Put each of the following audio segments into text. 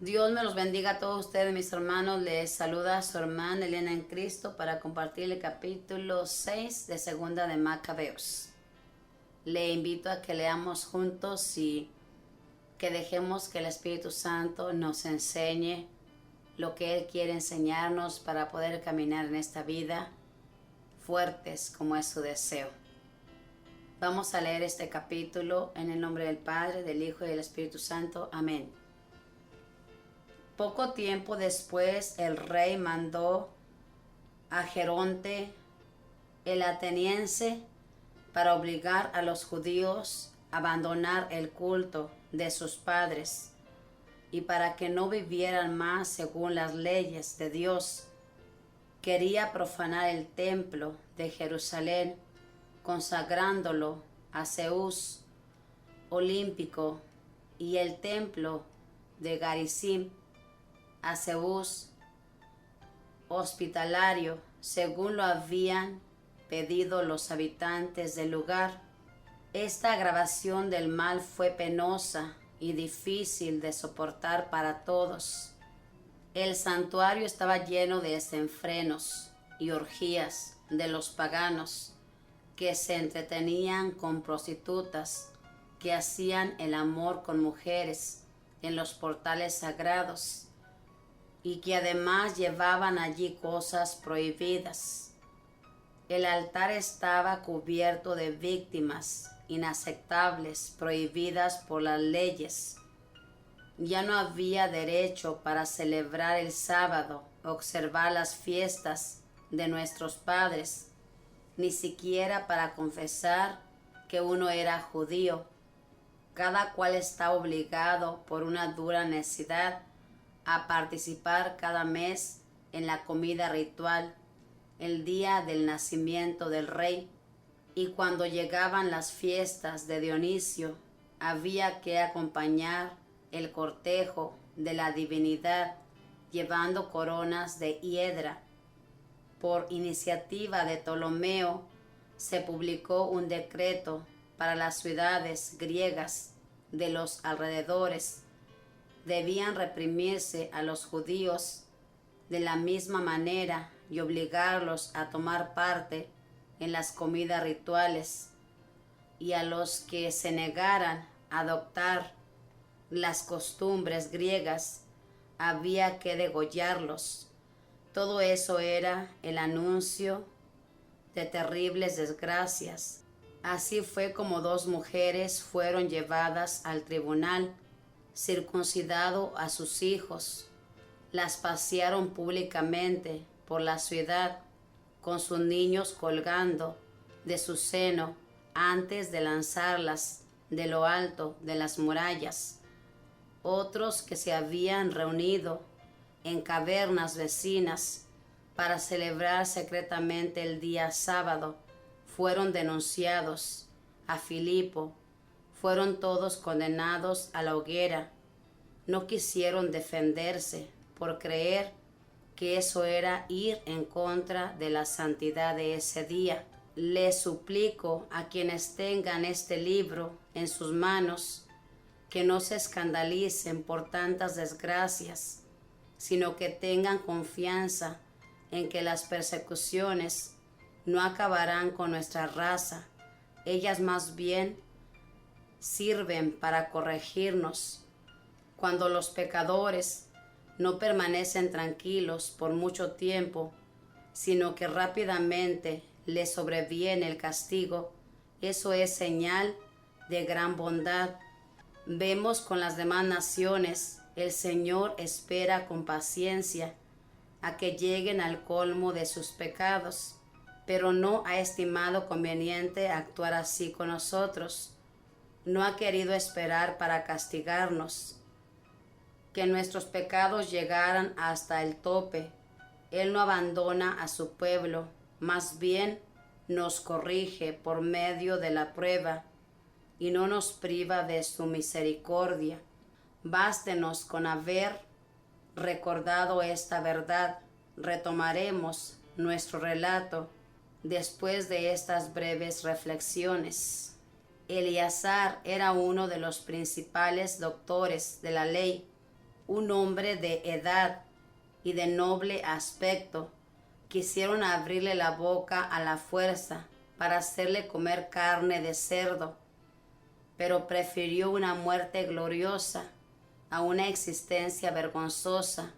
Dios me los bendiga a todos ustedes, mis hermanos. Les saluda su hermana Elena en Cristo para compartir el capítulo 6 de Segunda de Macabeos. Le invito a que leamos juntos y que dejemos que el Espíritu Santo nos enseñe lo que Él quiere enseñarnos para poder caminar en esta vida fuertes como es su deseo. Vamos a leer este capítulo en el nombre del Padre, del Hijo y del Espíritu Santo. Amén. Poco tiempo después el rey mandó a Geronte, el ateniense, para obligar a los judíos a abandonar el culto de sus padres y para que no vivieran más según las leyes de Dios. Quería profanar el templo de Jerusalén, consagrándolo a Zeus olímpico, y el templo de Garizim a Zeus hospitalario, según lo habían pedido los habitantes del lugar. Esta agravación del mal fue penosa y difícil de soportar para todos. El santuario estaba lleno de desenfrenos y orgías de los paganos que se entretenían con prostitutas, que hacían el amor con mujeres en los portales sagrados y que además llevaban allí cosas prohibidas. El altar estaba cubierto de víctimas inaceptables, prohibidas por las leyes. Ya no había derecho para celebrar el sábado, observar las fiestas de nuestros padres, ni siquiera para confesar que uno era judío. Cada cual está obligado por una dura necesidad a participar cada mes en la comida ritual, el día del nacimiento del rey, y cuando llegaban las fiestas de Dionisio, había que acompañar el cortejo de la divinidad llevando coronas de hiedra. Por iniciativa de Ptolomeo se publicó un decreto para las ciudades griegas de los alrededores. Debían reprimirse a los judíos de la misma manera y obligarlos a tomar parte en las comidas rituales, y a los que se negaran a adoptar las costumbres griegas había que degollarlos. Todo eso era el anuncio de terribles desgracias. Así fue como 2 mujeres fueron llevadas al tribunal, circuncidado a sus hijos. Las pasearon públicamente por la ciudad con sus niños colgando de su seno antes de lanzarlas de lo alto de las murallas. Otros que se habían reunido en cavernas vecinas para celebrar secretamente el día sábado fueron denunciados a Filipo. Fueron todos condenados a la hoguera. No quisieron defenderse por creer que eso era ir en contra de la santidad de ese día. Les suplico a quienes tengan este libro en sus manos que no se escandalicen por tantas desgracias, sino que tengan confianza en que las persecuciones no acabarán con nuestra raza. Ellas más bien sirven para corregirnos. Cuando los pecadores no permanecen tranquilos por mucho tiempo, sino que rápidamente les sobreviene el castigo, eso es señal de gran bondad. Vemos con las demás naciones, el Señor espera con paciencia a que lleguen al colmo de sus pecados, pero no ha estimado conveniente actuar así con nosotros. No ha querido esperar para castigarnos, que nuestros pecados llegaran hasta el tope. Él no abandona a su pueblo, más bien nos corrige por medio de la prueba y no nos priva de su misericordia. Bástenos con haber recordado esta verdad. Retomaremos nuestro relato después de estas breves reflexiones. Eleazar era uno de los principales doctores de la ley, un hombre de edad y de noble aspecto. Quisieron abrirle la boca a la fuerza para hacerle comer carne de cerdo, pero prefirió una muerte gloriosa a una existencia vergonzosa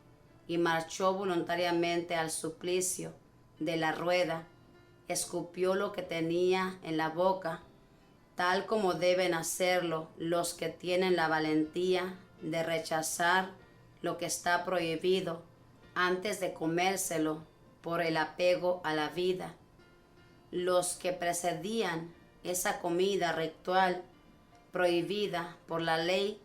y marchó voluntariamente al suplicio de la rueda. Escupió lo que tenía en la boca, tal como deben hacerlo los que tienen la valentía de rechazar lo que está prohibido antes de comérselo por el apego a la vida. Los que precedían esa comida ritual prohibida por la ley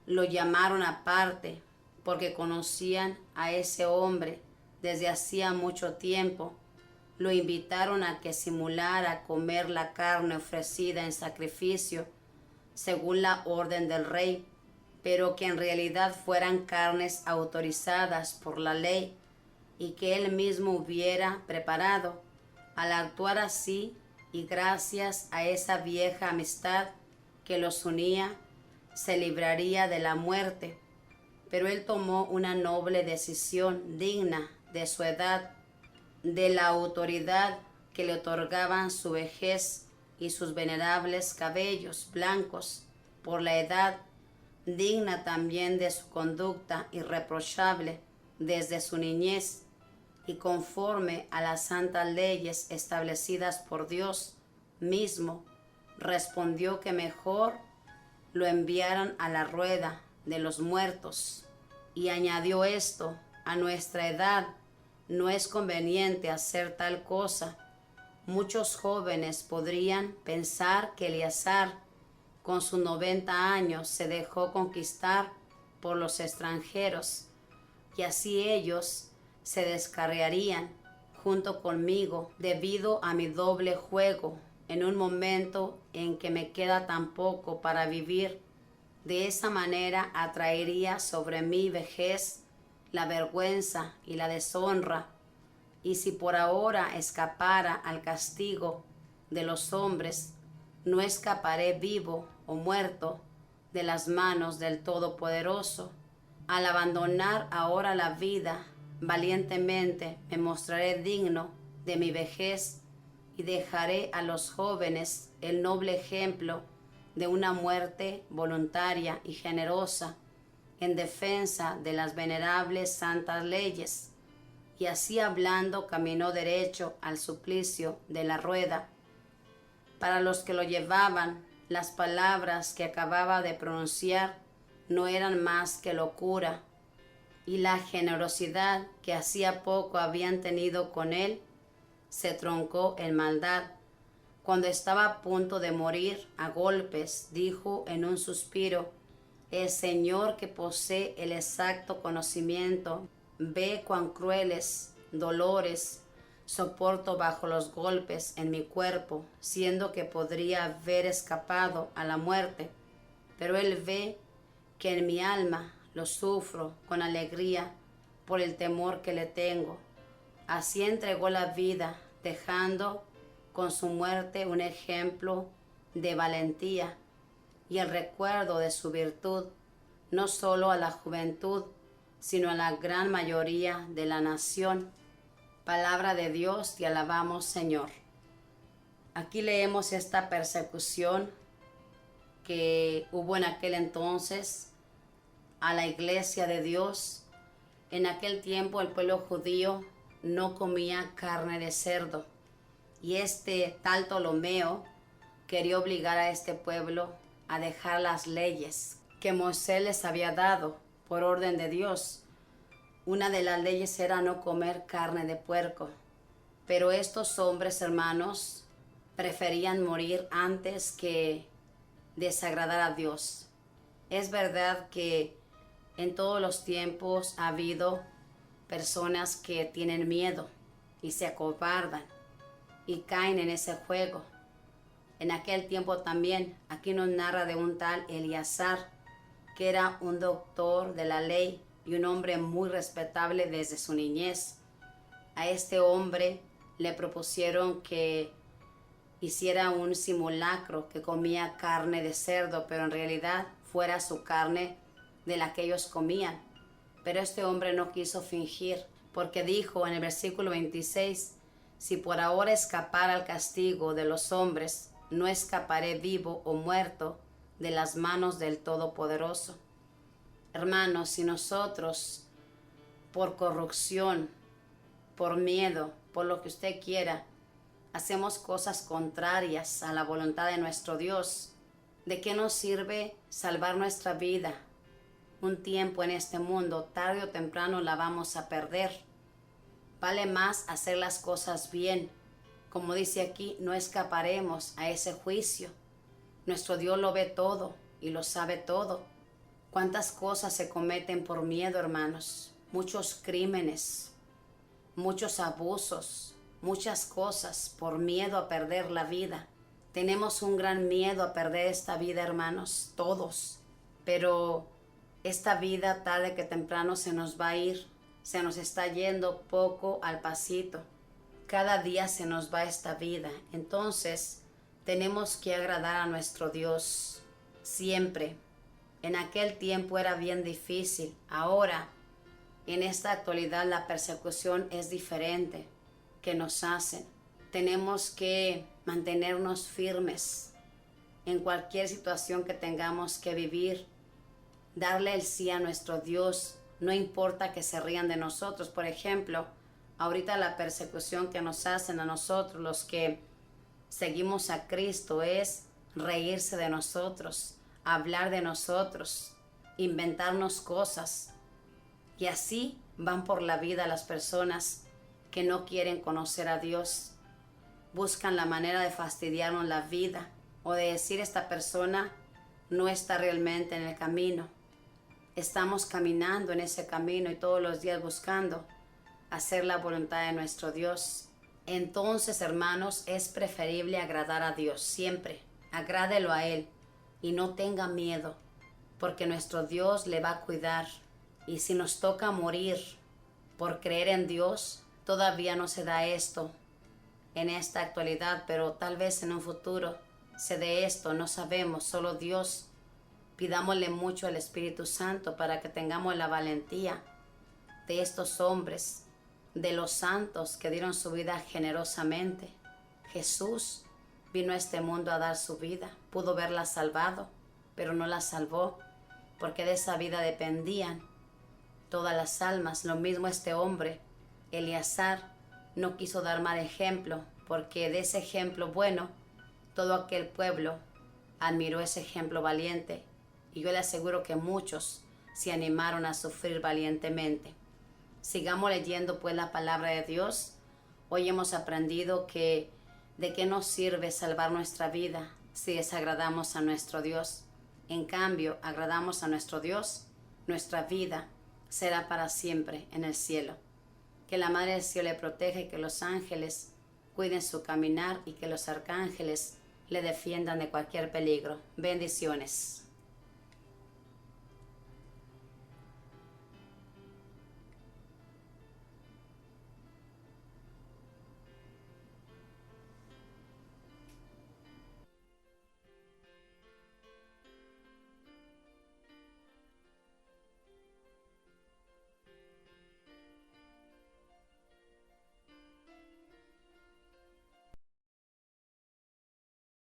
lo llamaron aparte porque conocían a ese hombre desde hacía mucho tiempo. Lo invitaron a que simulara comer la carne ofrecida en sacrificio según la orden del rey, pero que en realidad fueran carnes autorizadas por la ley y que él mismo hubiera preparado. Al actuar así, y gracias a esa vieja amistad que los unía, se libraría de la muerte. Pero él tomó una noble decisión digna de su edad, de la autoridad que le otorgaban su vejez y sus venerables cabellos blancos por la edad, digna también de su conducta irreprochable desde su niñez, y conforme a las santas leyes establecidas por Dios mismo, respondió que mejor lo enviaran a la rueda de los muertos. Y añadió esto: a nuestra edad no es conveniente hacer tal cosa. Muchos jóvenes podrían pensar que Eleazar, con sus 90 años, se dejó conquistar por los extranjeros, y así ellos se descarriarían junto conmigo debido a mi doble juego en un momento en que me queda tan poco para vivir. De esa manera atraería sobre mi vejez la vergüenza y la deshonra, y si por ahora escapara al castigo de los hombres, no escaparé vivo o muerto de las manos del Todopoderoso. Al abandonar ahora la vida valientemente, me mostraré digno de mi vejez y dejaré a los jóvenes el noble ejemplo de una muerte voluntaria y generosa en defensa de las venerables santas leyes. Y así hablando, caminó derecho al suplicio de la rueda. Para los que lo llevaban, las palabras que acababa de pronunciar no eran más que locura, y la generosidad que hacía poco habían tenido con él se truncó en maldad. Cuando estaba a punto de morir a golpes, dijo en un suspiro: el Señor, que posee el exacto conocimiento, ve cuán crueles dolores soporto bajo los golpes en mi cuerpo, siendo que podría haber escapado a la muerte. Pero Él ve que en mi alma lo sufro con alegría por el temor que le tengo. Así entregó la vida, dejando con su muerte un ejemplo de valentía y el recuerdo de su virtud, no solo a la juventud, sino a la gran mayoría de la nación. Palabra de Dios, te alabamos, Señor. Aquí leemos esta persecución que hubo en aquel entonces a la iglesia de Dios. En aquel tiempo el pueblo judío no comía carne de cerdo, y este tal Ptolomeo quería obligar a este pueblo a dejar las leyes que Moisés les había dado por orden de Dios. Una de las leyes era no comer carne de puerco, pero estos hombres, hermanos, preferían morir antes que desagradar a Dios. Es verdad que en todos los tiempos ha habido personas que tienen miedo y se acobardan y caen en ese juego. En aquel tiempo también, aquí nos narra de un tal Eleazar, que era un doctor de la ley y un hombre muy respetable desde su niñez. A este hombre le propusieron que hiciera un simulacro, que comía carne de cerdo, pero en realidad fuera su carne de la que ellos comían. Pero este hombre no quiso fingir, porque dijo en el versículo 26, si por ahora escapara al castigo de los hombres, no escaparé vivo o muerto de las manos del Todopoderoso. Hermanos, si nosotros por corrupción, por miedo, por lo que usted quiera, hacemos cosas contrarias a la voluntad de nuestro Dios, ¿de qué nos sirve salvar nuestra vida? Un tiempo en este mundo, tarde o temprano la vamos a perder. Vale más hacer las cosas bien. Como dice aquí, no escaparemos a ese juicio. Nuestro Dios lo ve todo y lo sabe todo. ¿Cuántas cosas se cometen por miedo, hermanos? Muchos crímenes, muchos abusos, muchas cosas por miedo a perder la vida. Tenemos un gran miedo a perder esta vida, hermanos, todos. Pero esta vida tarde que temprano se nos va a ir, se nos está yendo poco al pasito. Cada día se nos va esta vida. Entonces tenemos que agradar a nuestro Dios siempre. En aquel tiempo era bien difícil. Ahora, en esta actualidad, la persecución es diferente que nos hacen. Tenemos que mantenernos firmes en cualquier situación que tengamos que vivir. Darle el sí a nuestro Dios, no importa que se rían de nosotros. Por ejemplo, ahorita la persecución que nos hacen a nosotros, los que seguimos a Cristo, es reírse de nosotros, hablar de nosotros, inventarnos cosas. Y así van por la vida las personas que no quieren conocer a Dios. Buscan la manera de fastidiarnos la vida o de decir esta persona no está realmente en el camino. Estamos caminando en ese camino y todos los días buscando hacer la voluntad de nuestro Dios. Entonces, hermanos, es preferible agradar a Dios siempre. Agrádelo a Él y no tenga miedo, porque nuestro Dios le va a cuidar. Y si nos toca morir por creer en Dios, todavía no se da esto en esta actualidad, pero tal vez en un futuro se dé esto, no sabemos, solo Dios. Pidámosle mucho al Espíritu Santo para que tengamos la valentía de estos hombres, de los santos que dieron su vida generosamente. Jesús vino a este mundo a dar su vida, pudo haberla salvado, pero no la salvó, porque de esa vida dependían todas las almas. Lo mismo este hombre, Eleazar, no quiso dar mal ejemplo, porque de ese ejemplo bueno, todo aquel pueblo admiró ese ejemplo valiente, y yo le aseguro que muchos se animaron a sufrir valientemente. Sigamos leyendo pues la palabra de Dios. Hoy hemos aprendido que de qué nos sirve salvar nuestra vida si desagradamos a nuestro Dios. En cambio, agradamos a nuestro Dios, nuestra vida será para siempre en el cielo. Que la Madre del Cielo le proteja y que los ángeles cuiden su caminar y que los arcángeles le defiendan de cualquier peligro. Bendiciones.